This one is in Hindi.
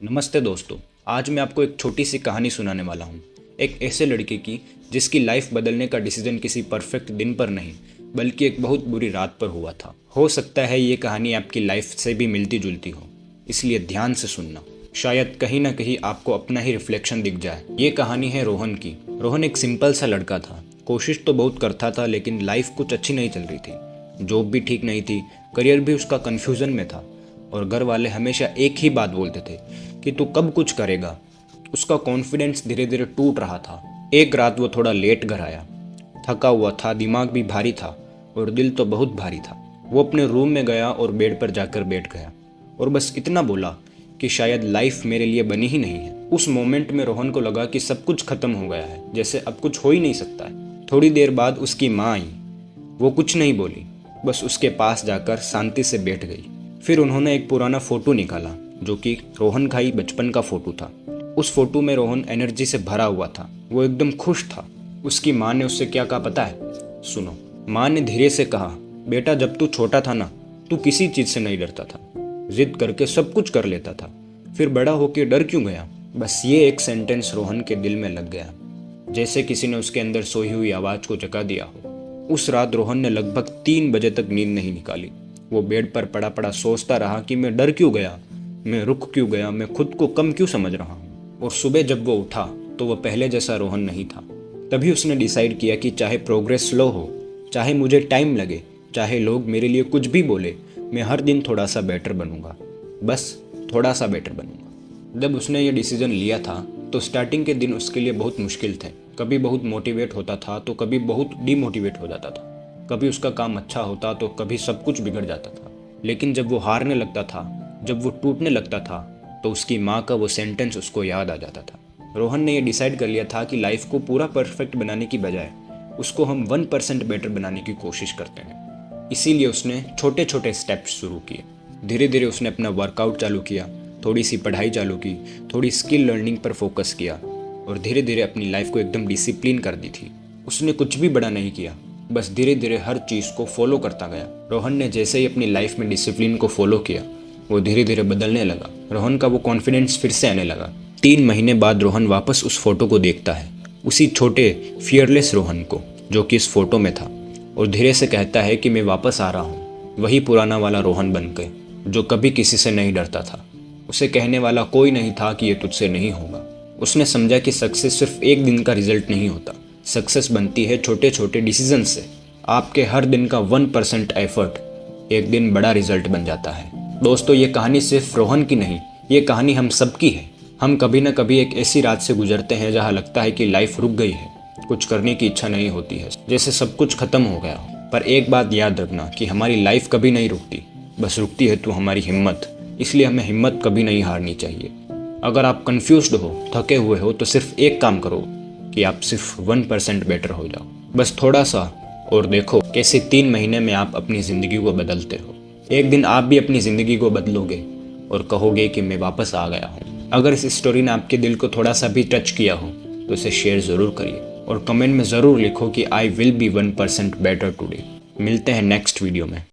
नमस्ते दोस्तों। आज मैं आपको एक छोटी सी कहानी सुनाने वाला हूँ। एक ऐसे लड़के की जिसकी लाइफ बदलने का डिसीजन किसी परफेक्ट दिन पर नहीं बल्कि एक बहुत बुरी रात पर हुआ था। हो सकता है ये कहानी आपकी लाइफ से भी मिलती जुलती हो, इसलिए ध्यान से सुनना। शायद कहीं ना कहीं आपको अपना ही रिफ्लेक्शन दिख जाए। ये कहानी है रोहन की। रोहन एक सिंपल सा लड़का था। कोशिश तो बहुत करता था लेकिन लाइफ कुछ अच्छी नहीं चल रही थी। जॉब भी ठीक नहीं थी, करियर भी उसका कन्फ्यूजन में था और घर वाले हमेशा एक ही बात बोलते थे कि तू कब कुछ करेगा। उसका कॉन्फिडेंस धीरे धीरे टूट रहा था। एक रात वो थोड़ा लेट घर आया, थका हुआ था, दिमाग भी भारी था और दिल तो बहुत भारी था। वो अपने रूम में गया और बेड पर जाकर बैठ गया और बस इतना बोला कि शायद लाइफ मेरे लिए बनी ही नहीं है। उस मोमेंट में रोहन को लगा कि सब कुछ खत्म हो गया है, जैसे अब कुछ हो ही नहीं सकता है। थोड़ी देर बाद उसकी माँ आई। वो कुछ नहीं बोली, बस उसके पास जाकर शांति से बैठ गई। फिर उन्होंने एक पुराना फोटो निकाला जो कि रोहन का ही बचपन का फोटो था। उस फोटो में रोहन एनर्जी से भरा हुआ था। वो एकदम खुश था। उसकी माँ ने उससे क्या कहा पता है? सुनो। माँ ने धीरे से कहा, बेटा जब तू छोटा था ना, तू किसी चीज से नहीं डरता था, जिद करके सब कुछ कर लेता था, फिर बड़ा होके डर क्यों गया? बस ये एक सेंटेंस रोहन के दिल में लग गया, जैसे किसी ने उसके अंदर सोई हुई आवाज को जगा दिया हो। उस रात रोहन ने लगभग 3 बजे तक नींद नहीं निकाली। वो बेड पर पड़ा पड़ा सोचता रहा कि मैं डर क्यों गया, मैं रुक क्यों गया, मैं खुद को कम क्यों समझ रहा हूँ। और सुबह जब वो उठा तो वो पहले जैसा रोहन नहीं था। तभी उसने डिसाइड किया कि चाहे प्रोग्रेस स्लो हो, चाहे मुझे टाइम लगे, चाहे लोग मेरे लिए कुछ भी बोले, मैं हर दिन थोड़ा सा बेटर बनूंगा, बस थोड़ा सा बेटर बनूंगा। जब उसने ये डिसीजन लिया था तो स्टार्टिंग के दिन उसके लिए बहुत मुश्किल थे। कभी बहुत मोटिवेट होता था तो कभी बहुत डीमोटिवेट हो जाता था। कभी उसका काम अच्छा होता तो कभी सब कुछ बिगड़ जाता था। लेकिन जब वो हारने लगता था, जब वो टूटने लगता था, तो उसकी माँ का वो सेंटेंस उसको याद आ जाता था। रोहन ने ये डिसाइड कर लिया था कि लाइफ को पूरा परफेक्ट बनाने की बजाय उसको हम 1% बेटर बनाने की कोशिश करते हैं। इसीलिए उसने छोटे छोटे स्टेप्स शुरू किए। धीरे धीरे उसने अपना वर्कआउट चालू किया, थोड़ी सी पढ़ाई चालू की, थोड़ी स्किल लर्निंग पर फोकस किया और धीरे धीरे अपनी लाइफ को एकदम डिसिप्लिन कर दी थी। उसने कुछ भी बड़ा नहीं किया, बस धीरे धीरे हर चीज़ को फॉलो करता गया। रोहन ने जैसे ही अपनी लाइफ में डिसिप्लिन को फॉलो किया, वो धीरे धीरे बदलने लगा। रोहन का वो कॉन्फिडेंस फिर से आने लगा। 3 महीने बाद रोहन वापस उस फोटो को देखता है, उसी छोटे फियरलेस रोहन को जो कि इस फोटो में था, और धीरे से कहता है कि मैं वापस आ रहा हूँ, वही पुराना वाला रोहन बन के जो कभी किसी से नहीं डरता था। उसे कहने वाला कोई नहीं था कि ये तुझसे नहीं होगा। उसने समझा कि सक्सेस सिर्फ एक दिन का रिजल्ट नहीं होता, सक्सेस बनती है छोटे छोटे डिसीजन से। आपके हर दिन का 1% एफर्ट एक दिन बड़ा रिजल्ट बन जाता है। दोस्तों, ये कहानी सिर्फ रोहन की नहीं, ये कहानी हम सबकी है। हम कभी ना कभी एक ऐसी रात से गुजरते हैं जहाँ लगता है कि लाइफ रुक गई है, कुछ करने की इच्छा नहीं होती है, जैसे सब कुछ खत्म हो गया हो। पर एक बात याद रखना कि हमारी लाइफ कभी नहीं रुकती, बस रुकती है तो हमारी हिम्मत। इसलिए हमें हिम्मत कभी नहीं हारनी चाहिए। अगर आप कंफ्यूज्ड हो, थके हुए हो, तो सिर्फ एक काम करो कि आप सिर्फ 1% बेटर हो जाओ, बस थोड़ा सा, और देखो कैसे 3 महीने में आप अपनी ज़िंदगी को बदलते हो। एक दिन आप भी अपनी ज़िंदगी को बदलोगे और कहोगे कि मैं वापस आ गया हूँ। अगर इस स्टोरी ने आपके दिल को थोड़ा सा भी टच किया हो तो इसे शेयर ज़रूर करिए और कमेंट में ज़रूर लिखो कि I will be 1% better today. मिलते हैं नेक्स्ट वीडियो में।